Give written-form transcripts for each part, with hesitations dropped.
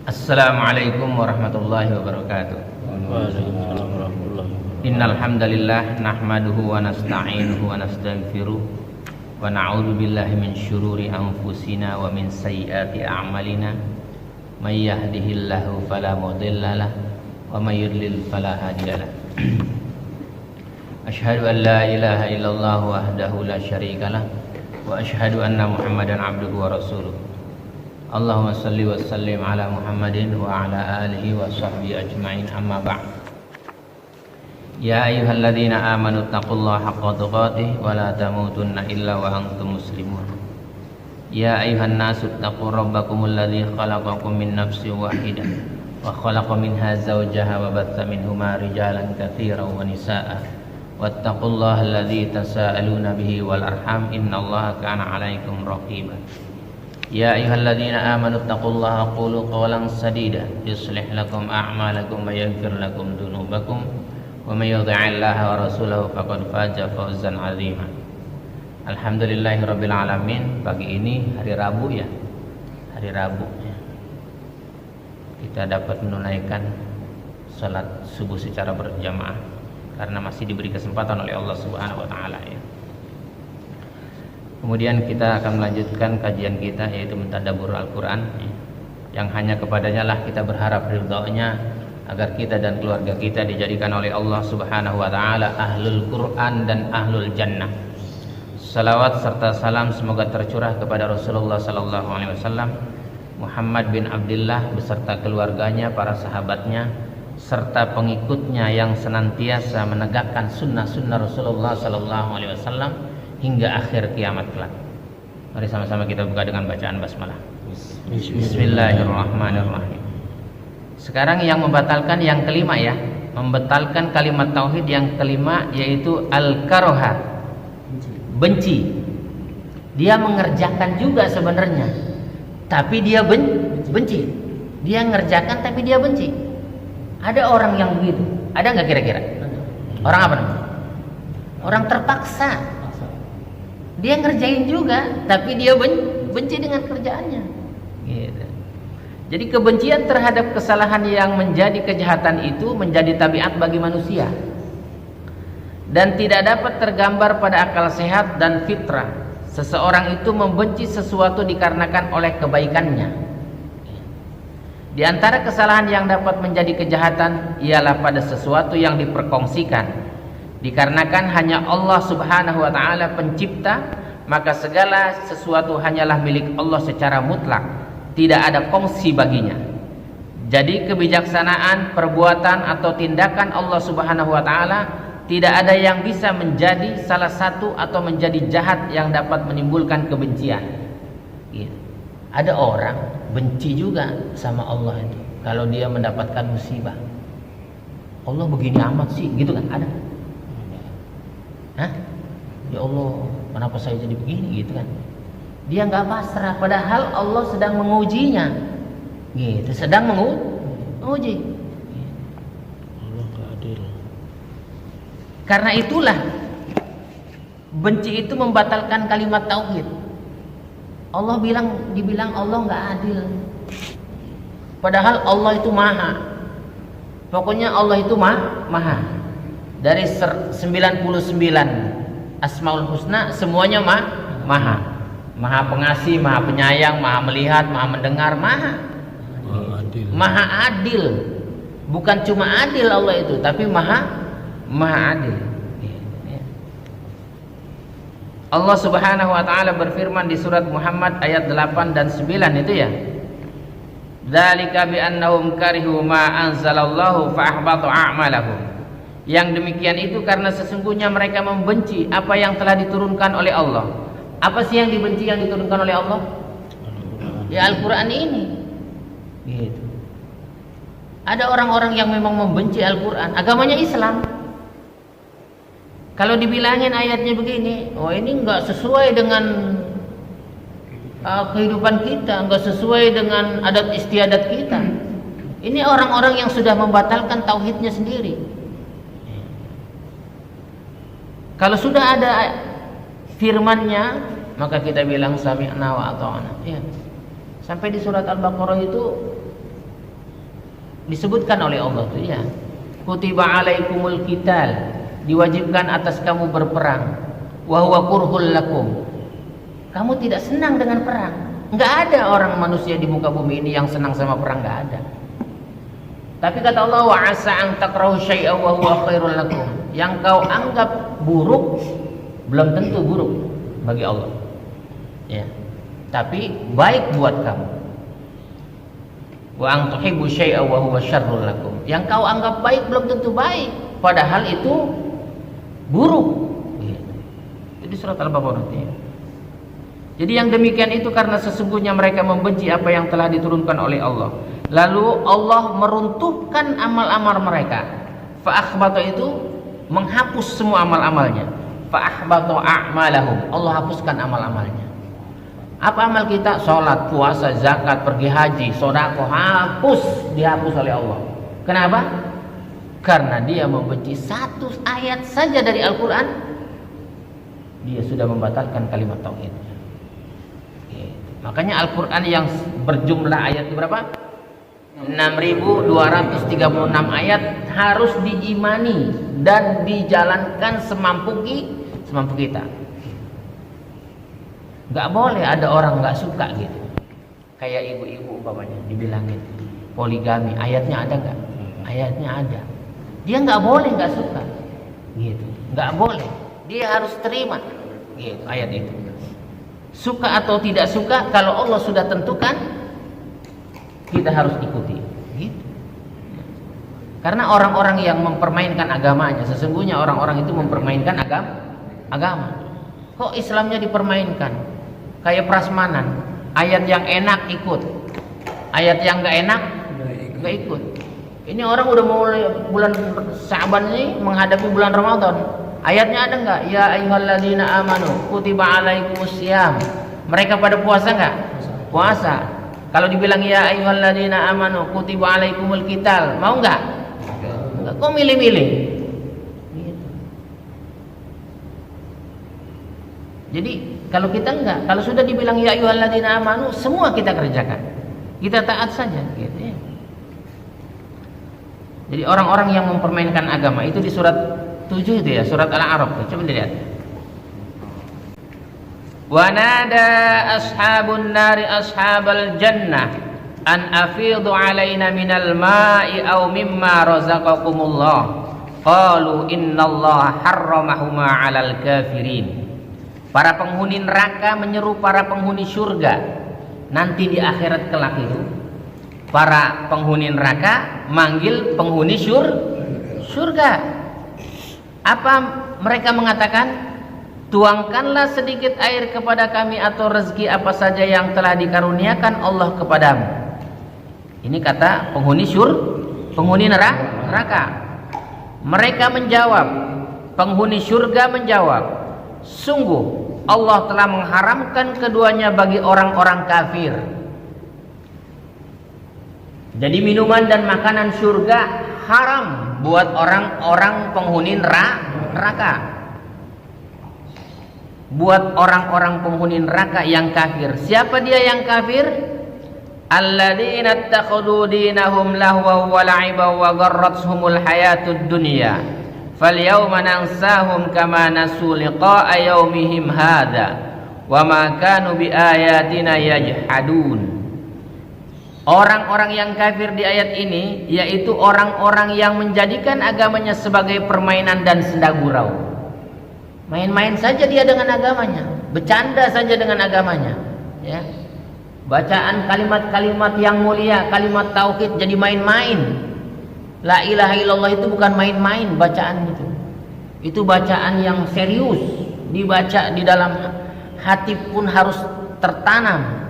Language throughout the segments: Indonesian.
Assalamualaikum warahmatullahi wabarakatuh. Waalaikumsalam warahmatullahi wabarakatuh. Innal hamdalillah nahmaduhu wa nasta'inuhu wa nastaghfiruh wa na'udzu billahi min syururi anfusina wa min sayyiati a'malina. May yahdihillahu fala mudhillalah wa may yudlil fala hadiyalah. Asyhadu an la ilaha illallah wahdahu la syarikalah wa asyhadu anna Muhammadan abduhu wa rasuluh. Allahumma salli wa sallim ala Muhammadin wa ala alihi wa sahbihi ajma'in, amma ba'd. Ya ayyuhalladzina amanu taqullaha haqqa tuqatih wa la tamutunna illa wa antum muslimun. Ya ayyuhan nasu taqu rabbakumul ladzi khalaqakum min nafsin wahidah wa khalaqa minha zawjaha wa batha minhuma rijalan katsiran wa nisaa'a wattaqullaha alladzi tasaaluna bihi wal arham innallaha kana 'alaikum raqiba. Ya ayyuhalladzina amanu taqullaha qulu qawlan sadida yuslih lakum a'malakum wa yaghfir lakum dhunubakum wa may yuti'illaha wa rasulahu faqad faza fawzan 'azima. Alhamdulillahirabbil alamin. Pagi ini hari Rabu ya. Hari Rabu ya. Kita dapat menunaikan salat subuh secara berjamaah karena masih diberi kesempatan oleh Allah Subhanahu wa taala ya. Kemudian kita akan melanjutkan kajian kita, yaitu mentadabbur Al-Quran, yang hanya kepadanya lah kita berharap ridhonya, agar kita dan keluarga kita dijadikan oleh Allah Subhanahu wa taala ahlul Quran dan ahlul jannah. Salawat serta salam semoga tercurah kepada Rasulullah sallallahu alaihi wasallam, Muhammad bin Abdullah beserta keluarganya, para sahabatnya, serta pengikutnya yang senantiasa menegakkan sunnah-sunnah Rasulullah sallallahu alaihi wasallam hingga akhir kiamat kelak. Mari sama-sama kita buka dengan bacaan basmalah. Bismillahirrahmanirrahim. Sekarang yang membatalkan yang kelima ya, membatalkan kalimat tauhid yang kelima, yaitu al-karoha, benci. Dia mengerjakan juga sebenarnya, tapi dia benci. Dia mengerjakan tapi dia benci. Ada orang yang begitu. Ada nggak kira-kira? Orang apa namanya? Orang terpaksa. Dia ngerjain juga, tapi dia benci dengan kerjaannya. Gitu. Jadi kebencian terhadap kesalahan yang menjadi kejahatan itu menjadi tabiat bagi manusia dan tidak dapat tergambar pada akal sehat dan fitrah. Seseorang itu membenci sesuatu dikarenakan oleh kebaikannya. Di antara kesalahan yang dapat menjadi kejahatan ialah pada sesuatu yang diperkongsikan. Dikarenakan hanya Allah Subhanahu wa taala pencipta, maka segala sesuatu hanyalah milik Allah secara mutlak, tidak ada kongsi baginya. Jadi kebijaksanaan, perbuatan atau tindakan Allah Subhanahu wa taala tidak ada yang bisa menjadi salah satu atau menjadi jahat yang dapat menimbulkan kebencian. Gitu. Ada orang benci juga sama Allah itu kalau dia mendapatkan musibah. Allah begini amat sih, gitu kan? Ada. Hah? Ya Allah, kenapa saya jadi begini, gitu kan? Dia nggak pasrah, padahal Allah sedang mengujinya, gitu, sedang menguji. Allah nggak adil. Karena itulah benci itu membatalkan kalimat tauhid. Allah dibilang Allah nggak adil, padahal Allah itu maha. Pokoknya Allah itu maha. Dari 99 Asmaul Husna semuanya maha. Maha pengasih, maha penyayang, maha melihat, maha mendengar, maha adil. Bukan cuma adil Allah itu, tapi maha adil. Allah Subhanahu wa taala berfirman di surat Muhammad ayat 8 dan 9 itu ya. Dzalika bi annahum karihu ma anzalallahu fa ahbata a'malahum. Yang demikian itu karena sesungguhnya mereka membenci apa yang telah diturunkan oleh Allah. Apa sih yang dibenci yang diturunkan oleh Allah? Ya Al-Quran ini. Gitu. Ada orang-orang yang memang membenci Al-Quran. Agamanya Islam. Kalau dibilangin ayatnya begini, oh ini nggak sesuai dengan kehidupan kita, nggak sesuai dengan adat istiadat kita. Ini orang-orang yang sudah membatalkan tauhidnya sendiri. Kalau sudah ada firman-Nya, maka kita bilang sami'na wa ata'na. Ya. Sampai di surat Al-Baqarah itu Disebutkan oleh Allah tuh ya. Kutiba alaikumul qital, diwajibkan atas kamu berperang. Wa huwa kurhul lakum. Kamu tidak senang dengan perang. Enggak ada orang manusia di muka bumi ini yang senang sama perang, enggak ada. Tapi kata Allah, wa asa an takrahu syai'an wa huwa khairul lakum. Yang kau anggap buruk belum tentu buruk bagi Allah. Ya. Tapi baik buat kamu. Wa an tuhibbu syai'an wa huwa syarrul lakum. Yang kau anggap baik belum tentu baik, padahal itu buruk. Jadi surat Al-Baqarah nanti. Jadi yang demikian itu karena sesungguhnya mereka membenci apa yang telah diturunkan oleh Allah. Lalu Allah meruntuhkan amal-amal mereka. Fa akhbata itu menghapus semua amal-amalnya. Fa akhbata a'malahum. Allah hapuskan amal-amalnya. Apa amal kita? Sholat, puasa, zakat, pergi haji, sedekah, dihapus oleh Allah. Kenapa? Karena dia membenci satu ayat saja dari Al-Quran, dia sudah membatalkan kalimat tauhid. Makanya Al-Quran yang berjumlah ayat berapa? 6.236 ayat harus diimani dan dijalankan semampu kita. Gak boleh ada orang gak suka gitu. Kayak ibu-ibu umpamanya dibilangin poligami, ayatnya ada gak? Ayatnya ada. Dia gak boleh gak suka gitu. Gak boleh, dia harus terima gitu ayat itu. Suka atau tidak suka, kalau Allah sudah tentukan, kita harus ikuti gitu. Karena orang-orang yang mempermainkan agamanya, sesungguhnya orang-orang itu mempermainkan agama. Kok Islamnya dipermainkan? Kayak prasmanan, ayat yang enak ikut, ayat yang gak enak gak ikut. Ini orang udah mulai bulan Sya'ban ini menghadapi bulan Ramadan, ayatnya ada nggak? Ya ayyuhalladzina amanu kutiba alaikumusiyam. Mereka pada puasa nggak? Puasa. Kalau dibilang ya ayyuhalladzina amanu kutiba alaikumul qital, mau nggak? Nggak. Kok milih-milih? Jadi kalau kita enggak, kalau sudah dibilang ya ayyuhalladzina amanu, semua kita kerjakan. Kita taat saja gitu ya. Jadi orang-orang yang mempermainkan agama itu di surat 7 itu ya, surat Al-A'raf. Coba dilihat. Wa nada ashabun nari ashabal jannah an afidu alaina minal ma'i aw mimma razaqakumullah. Qalu innallaha harramahuma 'alal kafirin. Para penghuni neraka menyeru para penghuni surga. Nanti di akhirat kelak itu para penghuni neraka manggil penghuni surga. Apa mereka mengatakan? Tuangkanlah sedikit air kepada kami atau rezeki apa saja yang telah dikaruniakan Allah kepadamu. Ini kata penghuni neraka. Mereka menjawab, penghuni surga menjawab, sungguh Allah telah mengharamkan keduanya bagi orang-orang kafir. Jadi minuman dan makanan surga haram buat orang-orang penghuni neraka. Buat orang-orang penghuni neraka yang kafir. Siapa dia yang kafir? Alladzina ittakhadhu dinahum lahwa wa la'iba wa gharrathumul hayatud dunya. Falyawma nansahum kama nasu liqa'a yaumihim hadza wa ma kanu biayatina yajhadun. Orang-orang yang kafir di ayat ini yaitu orang-orang yang menjadikan agamanya sebagai permainan dan senda gurau. Main-main saja dia dengan agamanya, bercanda saja dengan agamanya, ya. Bacaan kalimat-kalimat yang mulia, kalimat tauhid jadi main-main. La ilaha illallah itu bukan main-main bacaan itu. Itu bacaan yang serius, dibaca di dalam hati pun harus tertanam.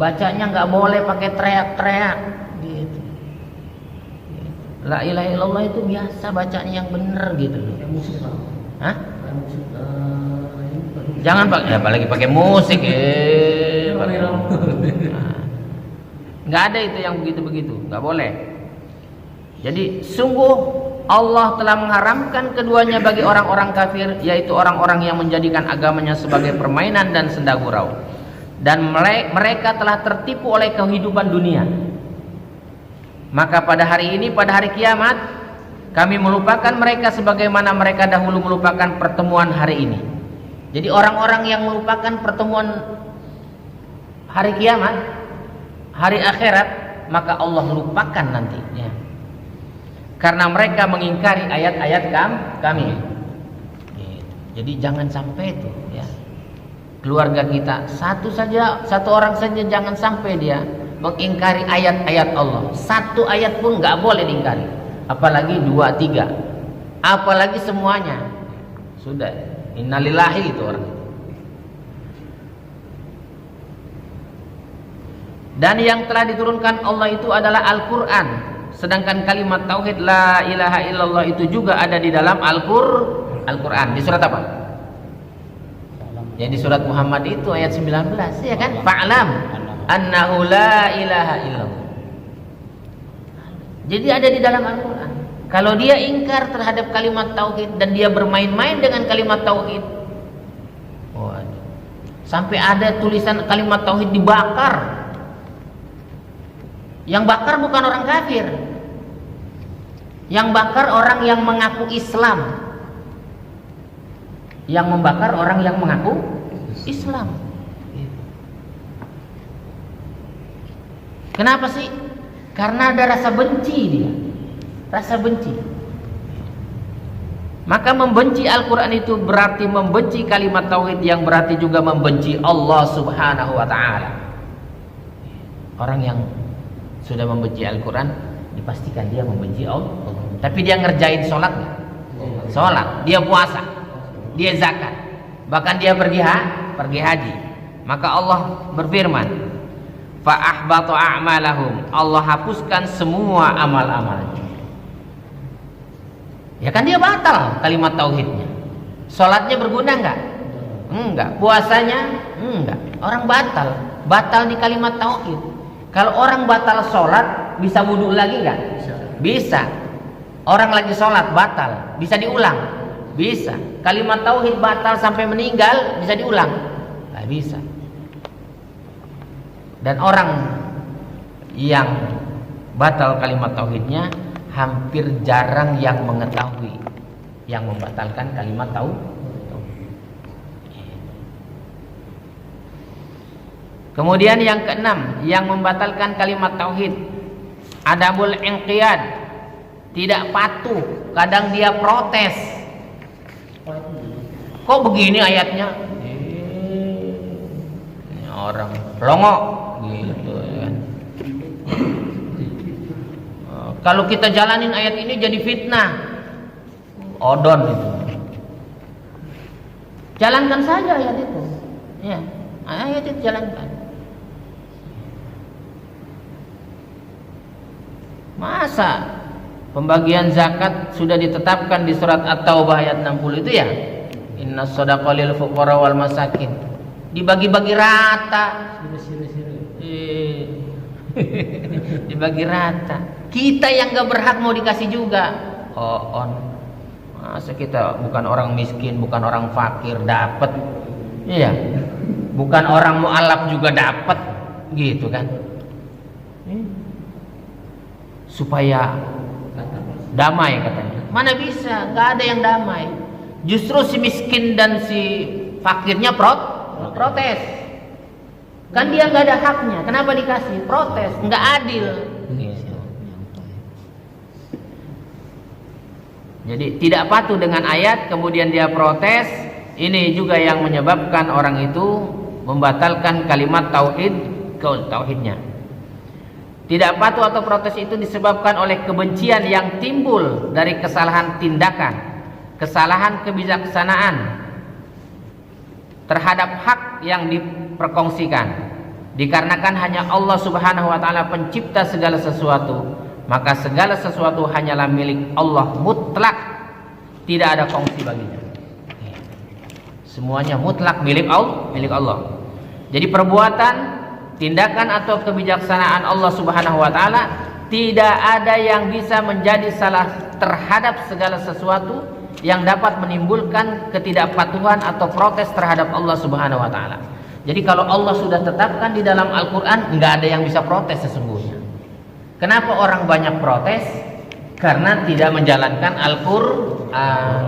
Bacanya nggak boleh pakai teriak-teriak gitu. La ilaha illallah itu biasa bacaan yang benar gitu loh. Hah? Jangan pakai, apalagi pakai musik nggak ada itu yang begitu-begitu, nggak boleh. Jadi sungguh Allah telah mengharamkan keduanya bagi orang-orang kafir, yaitu orang-orang yang menjadikan agamanya sebagai permainan dan senda gurau. Dan mereka telah tertipu oleh kehidupan dunia. Maka pada hari ini, pada hari kiamat, kami melupakan mereka sebagaimana mereka dahulu melupakan pertemuan hari ini. Jadi orang-orang yang melupakan pertemuan hari kiamat, hari akhirat, maka Allah lupakan nantinya. Karena mereka mengingkari ayat-ayat kami. Jadi jangan sampai itu ya. Keluarga kita satu orang saja jangan sampai dia mengingkari ayat-ayat Allah. Satu ayat pun nggak boleh diingkari. Apalagi 2, 3. Apalagi semuanya. Sudah innalillahi itu orang. Dan yang telah diturunkan Allah itu adalah Al-Quran. Sedangkan kalimat tauhid la ilaha illallah itu juga ada di dalam Al-Quran. Di surat apa? Ya di surat Muhammad itu ayat 19 ya kan? Fa'lam annahu la ilaha illallah. Jadi ada di dalam Al-Quran. Kalau dia ingkar terhadap kalimat tauhid dan dia bermain-main dengan kalimat tauhid, waduh, sampai ada tulisan kalimat tauhid dibakar. Yang bakar bukan orang kafir. Yang bakar orang yang mengaku Islam. Yang membakar orang yang mengaku Islam. Kenapa sih? Karena ada rasa benci dia. Rasa benci. Maka membenci Al-Quran itu berarti membenci kalimat tauhid, yang berarti juga membenci Allah Subhanahu wa ta'ala. Orang yang sudah membenci Al-Quran, dipastikan dia membenci Allah. Tapi dia ngerjain sholat nggak? Sholat, dia puasa, dia zakat, bahkan dia pergi haji. Maka Allah berfirman, fa'ahbatu a'malahum, Allah hapuskan semua amal-amalnya. Ya kan dia batal kalimat tauhidnya. Sholatnya berguna nggak? Enggak. Puasanya enggak. Orang batal di kalimat tauhid. Kalau orang batal sholat, bisa wudhu lagi nggak? Bisa. Orang lagi sholat batal, bisa diulang? Bisa. Kalimat tauhid batal sampai meninggal, bisa diulang? Nggak bisa. Dan orang yang batal kalimat tauhidnya hampir jarang yang mengetahui yang membatalkan kalimat tauhid. Kemudian yang keenam, yang membatalkan kalimat tauhid, adabul inqiyad, tidak patuh. Kadang dia protes. Kok begini ayatnya? Ini orang pelongok gitu kan. Kalau kita jalanin ayat ini jadi fitnah. Odon itu. Jalankan saja ayat itu. Ya, ayat itu jalankan. Masa pembagian zakat sudah ditetapkan di surat At-Taubah ayat 60 itu ya? Innas shadaqa lil fuqara wal masakin. Dibagi-bagi rata. Dibagi rata. Kita yang gak berhak mau dikasih juga. Masa kita bukan orang miskin, bukan orang fakir dapat? Iya. Bukan orang mu'alaf juga dapat, gitu kan? Supaya damai katanya. Mana bisa? Gak ada yang damai. Justru si miskin dan si fakirnya protes. Kan dia gak ada haknya. Kenapa dikasih? Protes. Nggak adil. Jadi tidak patuh dengan ayat, kemudian dia protes. Ini juga yang menyebabkan orang itu membatalkan kalimat tauhidnya. Tidak patuh atau protes itu disebabkan oleh kebencian yang timbul dari kesalahan tindakan, kesalahan kebijaksanaan terhadap hak yang diperkongsikan. Dikarenakan hanya Allah Subhanahu wa ta'ala pencipta segala sesuatu, maka segala sesuatu hanyalah milik Allah mutlak, tidak ada kongsi baginya. Semuanya mutlak milik Allah. Jadi perbuatan, tindakan atau kebijaksanaan Allah Subhanahu wa ta'ala tidak ada yang bisa menjadi salah terhadap segala sesuatu yang dapat menimbulkan ketidakpatuhan atau protes terhadap Allah Subhanahu wa ta'ala. Jadi kalau Allah sudah tetapkan di dalam Al-Quran, nggak ada yang bisa protes sesungguhnya. Kenapa orang banyak protes? Karena tidak menjalankan Al-Quran.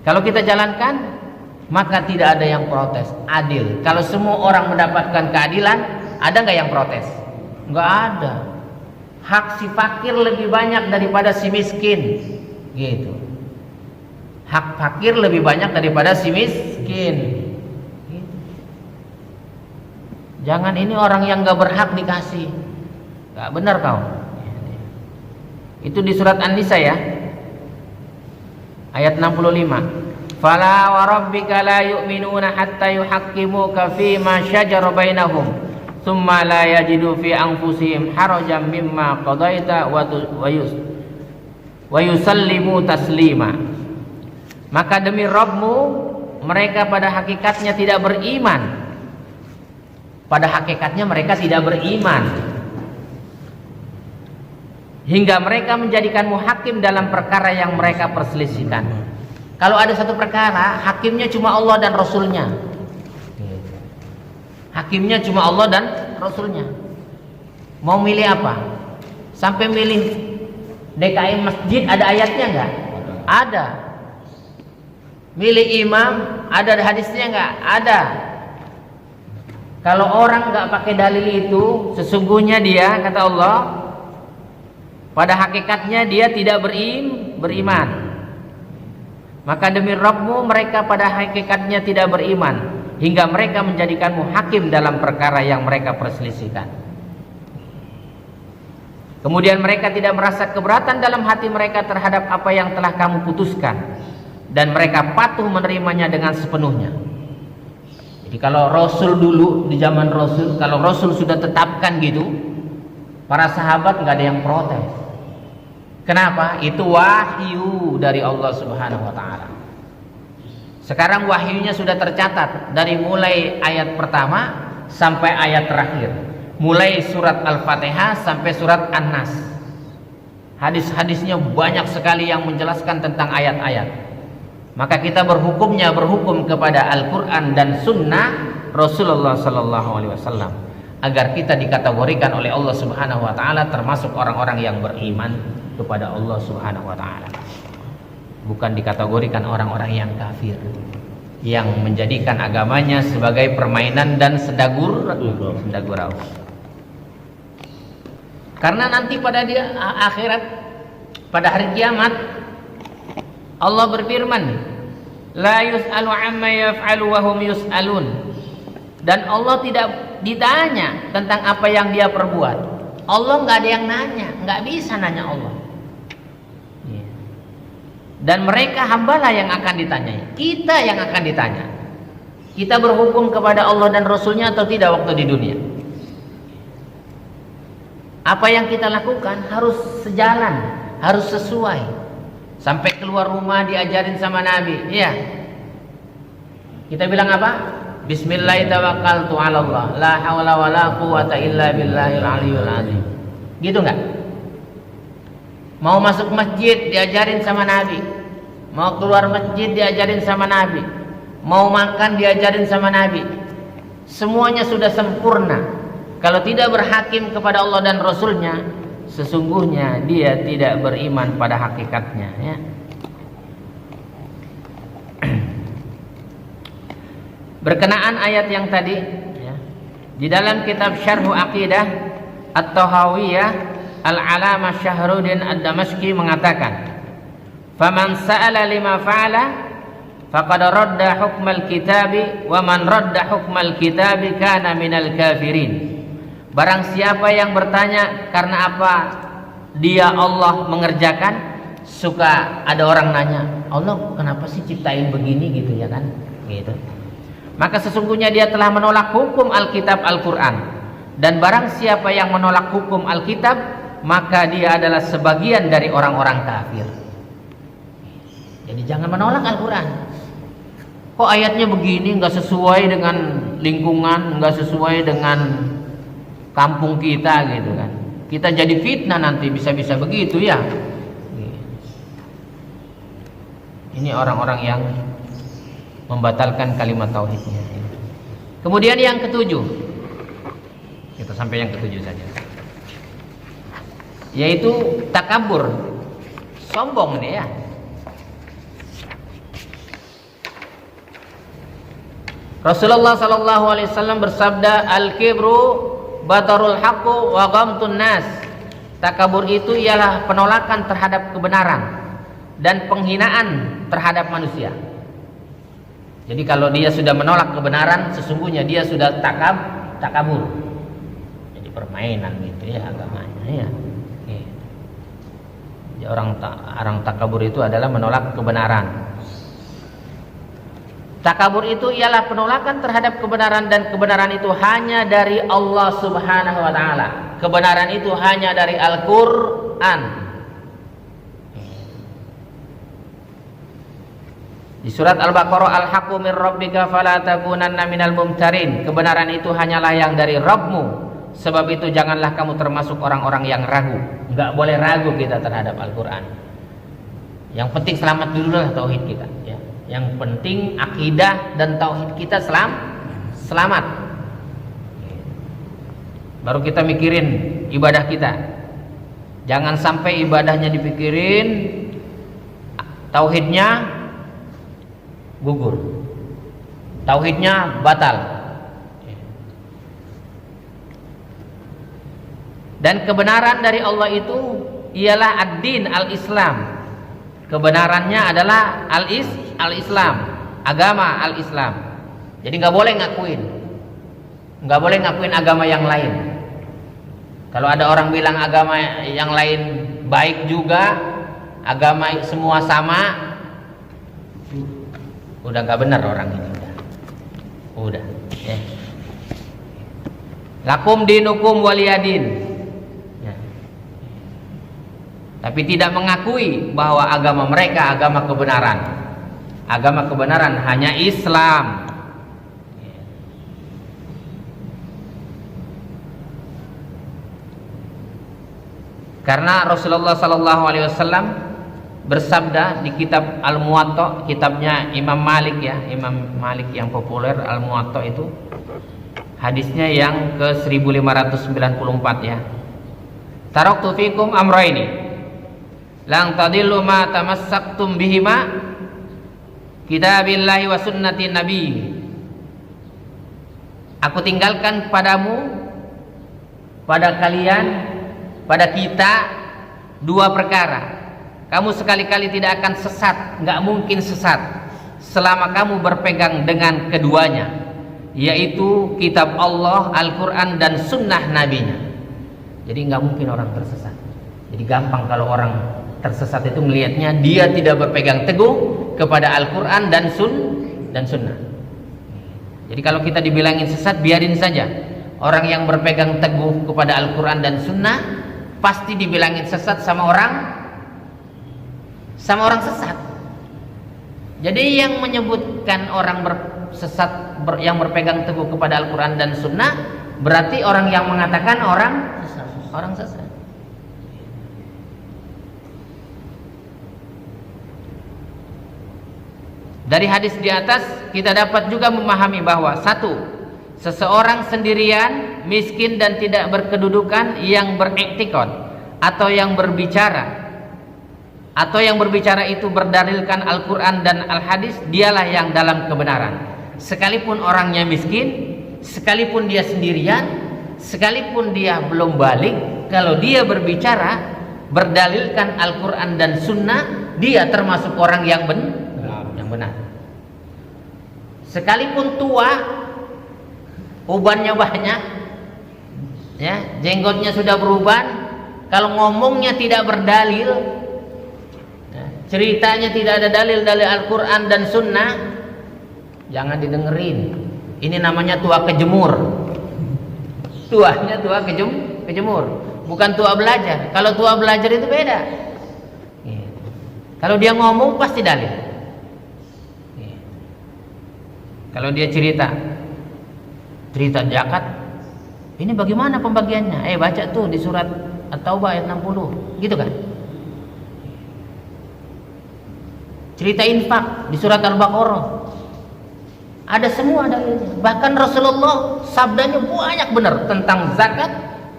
Kalau kita jalankan, maka tidak ada yang protes. Adil. Kalau semua orang mendapatkan keadilan, ada nggak yang protes? Nggak ada. Hak si fakir lebih banyak daripada si miskin, gitu. Hak fakir lebih banyak daripada si miskin. Gitu. Jangan ini orang yang nggak berhak dikasih. Nggak benar kau. Itu di surat An-Nisa ya, ayat 65. Fala wa rabbika la yu'minuna hatta yuhaqqimuka fi ma shajara bainahum thumma la yajidu fi anfusihim harajan mimma qadaita wa yusallimu taslima. Maka demi Rabbmu, mereka pada hakikatnya tidak beriman. Pada hakikatnya mereka tidak beriman hingga mereka menjadikanmu hakim dalam perkara yang mereka perselisihkan. Kalau ada satu perkara, hakimnya cuma Allah dan Rasulnya. Hakimnya cuma Allah dan Rasulnya. Mau milih apa? Sampai milih DKI masjid, ada ayatnya enggak? Ada. Milih imam, ada hadisnya enggak? Ada. Kalau orang enggak pakai dalil itu, sesungguhnya dia, kata Allah, pada hakikatnya dia tidak beriman. Maka demi Rabbmu, mereka pada hakikatnya tidak beriman hingga mereka menjadikanmu hakim dalam perkara yang mereka perselisihkan. Kemudian mereka tidak merasa keberatan dalam hati mereka terhadap apa yang telah kamu putuskan, dan mereka patuh menerimanya dengan sepenuhnya. Jadi kalau Rasul dulu, di zaman Rasul, kalau Rasul sudah tetapkan gitu, para sahabat nggak ada yang protes. Kenapa? Itu wahyu dari Allah Subhanahu wa taala. Sekarang wahyunya sudah tercatat dari mulai ayat pertama sampai ayat terakhir. Mulai surat Al-Fatihah sampai surat An-Nas. Hadis-hadisnya banyak sekali yang menjelaskan tentang ayat-ayat. Maka kita berhukum kepada Al-Qur'an dan sunnah Rasulullah sallallahu alaihi wasallam agar kita dikategorikan oleh Allah Subhanahu wa taala termasuk orang-orang yang beriman kepada Allah Subhanahu wa taala. Bukan dikategorikan orang-orang yang kafir, yang menjadikan agamanya sebagai permainan dan sedagurau. Karena nanti pada akhirat, pada hari kiamat, Allah berfirman, la yus'alu amma yaf'alu wa hum yus'alun. Dan Allah tidak ditanya tentang apa yang dia perbuat. Allah nggak ada yang nanya, nggak bisa nanya Allah. Dan mereka hambalah yang akan ditanyai. Kita yang akan ditanya. Kita berhukum kepada Allah dan Rasulnya atau tidak waktu di dunia. Apa yang kita lakukan harus sejalan, harus sesuai. Sampai keluar rumah diajarin sama Nabi. Iya. Kita bilang apa? Bismillahirrahmanirrahim. Ala Allah. La hawla wa la quwata illa billahil aliyyil azim. Gitu enggak? Mau masuk masjid diajarin sama Nabi, mau keluar masjid diajarin sama Nabi, mau makan diajarin sama Nabi. Semuanya sudah sempurna. Kalau tidak berhakim kepada Allah dan Rasulnya, sesungguhnya dia tidak beriman pada hakikatnya, ya. Berkenaan ayat yang tadi, ya, di dalam kitab Syarh Aqidah At-Tahawiyah, Al-Alamah Syahruddin Ad-Damashqi mengatakan, "Faman sa'ala lima fa'ala faqad radda hukmal kitabi wa man radda hukmal kitabi kana minal kafirin." Barang siapa yang bertanya karena apa dia Allah mengerjakan, suka ada orang nanya, Allah kenapa sih ciptain begini gitu ya kan? Gitu. Maka sesungguhnya dia telah menolak hukum Alkitab Al-Quran. Dan barang siapa yang menolak hukum Alkitab, maka dia adalah sebagian dari orang-orang kafir. Jadi jangan menolak Al-Quran. Kok ayatnya begini, nggak sesuai dengan lingkungan, nggak sesuai dengan kampung kita gitu kan. Kita jadi fitnah nanti, bisa-bisa begitu ya. Ini orang-orang yang membatalkan kalimat tauhidnya. Kemudian yang ketujuh, Kita sampai yang ketujuh saja. Yaitu takabur, sombong nih ya. Rasulullah sallallahu alaihi wasallam bersabda, "Al-kibru batarul haqqu wa ghamtun nas." Takabur itu ialah penolakan terhadap kebenaran dan penghinaan terhadap manusia. Jadi kalau dia sudah menolak kebenaran, sesungguhnya dia sudah takabur. Jadi permainan gitu ya agamanya ya. Jadi orang takabur itu adalah menolak kebenaran. Takabur itu ialah penolakan terhadap kebenaran dan kebenaran itu hanya dari Allah Subhanahu wa taala. Kebenaran itu hanya dari Al-Qur'an. Di surat Al-Baqarah, "Al-haqqu mir rabbika fala takunanna minal mumtarin." Kebenaran itu hanyalah yang dari Rabbmu, sebab itu janganlah kamu termasuk orang-orang yang ragu. Enggak boleh ragu kita terhadap Al-Qur'an. Yang penting selamat dululah tauhid kita ya. Yang penting akidah dan tauhid kita selamat. Baru kita mikirin ibadah kita. Jangan sampai ibadahnya dipikirin, tauhidnya gugur, tauhidnya batal. Dan kebenaran dari Allah itu ialah ad-din al-Islam. Kebenarannya adalah al-Islam, agama al-Islam. Jadi nggak boleh ngakuin agama yang lain. Kalau ada orang bilang agama yang lain baik juga, agama semua sama, udah nggak benar orang ini udah ya. Lakum dinukum waliyadin. Tapi tidak mengakui bahwa agama mereka agama kebenaran. Agama kebenaran hanya Islam. Karena Rasulullah sallallahu alaihi wasallam bersabda di kitab Al-Muwatta, kitabnya Imam Malik ya, Imam Malik yang populer, Al-Muwatta itu hadisnya yang ke 1594 ya. Taraktu fikum amrayni lang tadillu ma tamassaktum bihima kitabillahi wa sunnati nabi. Aku tinggalkan padamu, pada kalian, pada kita dua perkara. Kamu sekali-kali tidak akan sesat, nggak mungkin sesat selama kamu berpegang dengan keduanya, yaitu kitab Allah, Al-Quran dan sunnah nabinya. Jadi nggak mungkin orang tersesat. Jadi gampang kalau orang tersesat itu melihatnya dia tidak berpegang teguh kepada Al-Quran dan sunnah. Jadi kalau kita dibilangin sesat, biarin saja. Orang yang berpegang teguh kepada Al-Quran dan sunnah pasti dibilangin sesat sama orang sesat. Jadi yang menyebutkan orang sesat yang berpegang teguh kepada Al-Quran dan sunnah berarti orang yang mengatakan orang sesat. Dari hadis di atas kita dapat juga memahami bahwa satu, seseorang sendirian, miskin dan tidak berkedudukan yang beriktikad atau yang berbicara itu berdalilkan Al-Quran dan Al-Hadis, dialah yang dalam kebenaran. Sekalipun orangnya miskin, sekalipun dia sendirian, sekalipun dia belum balik, kalau dia berbicara berdalilkan Al-Quran dan Sunnah, dia termasuk orang yang benar. Sekalipun tua, ubannya banyak, ya, jenggotnya sudah beruban, kalau ngomongnya tidak berdalil, ya, ceritanya tidak ada dalil-dalil Al-Quran dan Sunnah, jangan didengerin. Ini namanya tua kejemur. Tuanya tua kejemur, bukan tua belajar. Kalau tua belajar itu beda. Kalau dia ngomong pasti dalil. Kalau dia cerita zakat, ini bagaimana pembagiannya? Baca tuh di surat At-Taubah ayat 60, gitu kan? Cerita infak di surat Al-Baqarah. Ada semua dalilnya. Bahkan Rasulullah sabdanya banyak benar tentang zakat,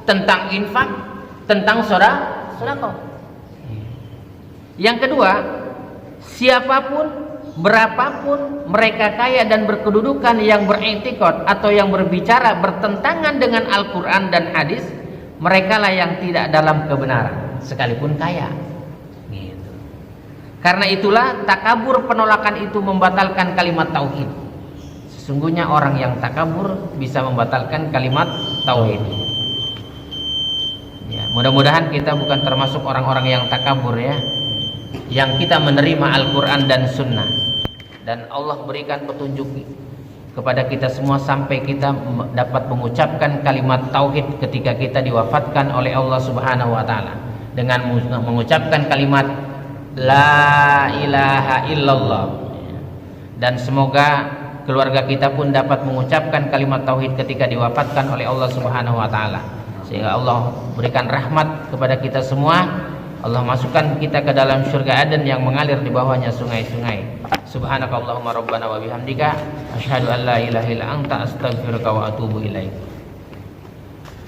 tentang infak, tentang sedekah. Yang kedua, siapapun, berapapun mereka kaya dan berkedudukan yang beriktikad atau yang berbicara bertentangan dengan Al-Quran dan hadis, merekalah yang tidak dalam kebenaran sekalipun kaya. Gitu. Karena itulah takabur, penolakan itu membatalkan kalimat tauhid. Sesungguhnya orang yang takabur bisa membatalkan kalimat tauhid. Ya, mudah-mudahan kita bukan termasuk orang-orang yang takabur ya, yang kita menerima Al-Quran dan Sunnah, dan Allah berikan petunjuk kepada kita semua sampai kita dapat mengucapkan kalimat tauhid ketika kita diwafatkan oleh Allah Subhanahu wa taala dengan mengucapkan kalimat la ilaha illallah. Dan semoga keluarga kita pun dapat mengucapkan kalimat tauhid ketika diwafatkan oleh Allah Subhanahu wa taala, sehingga Allah berikan rahmat kepada kita semua. Allah masukkan kita ke dalam surga Aden yang mengalir di bawahnya sungai-sungai. Subhanakallahumma rabbana wa bihamdika asyhadu an la ilaha illa anta astaghfiruka wa atubu ilaik.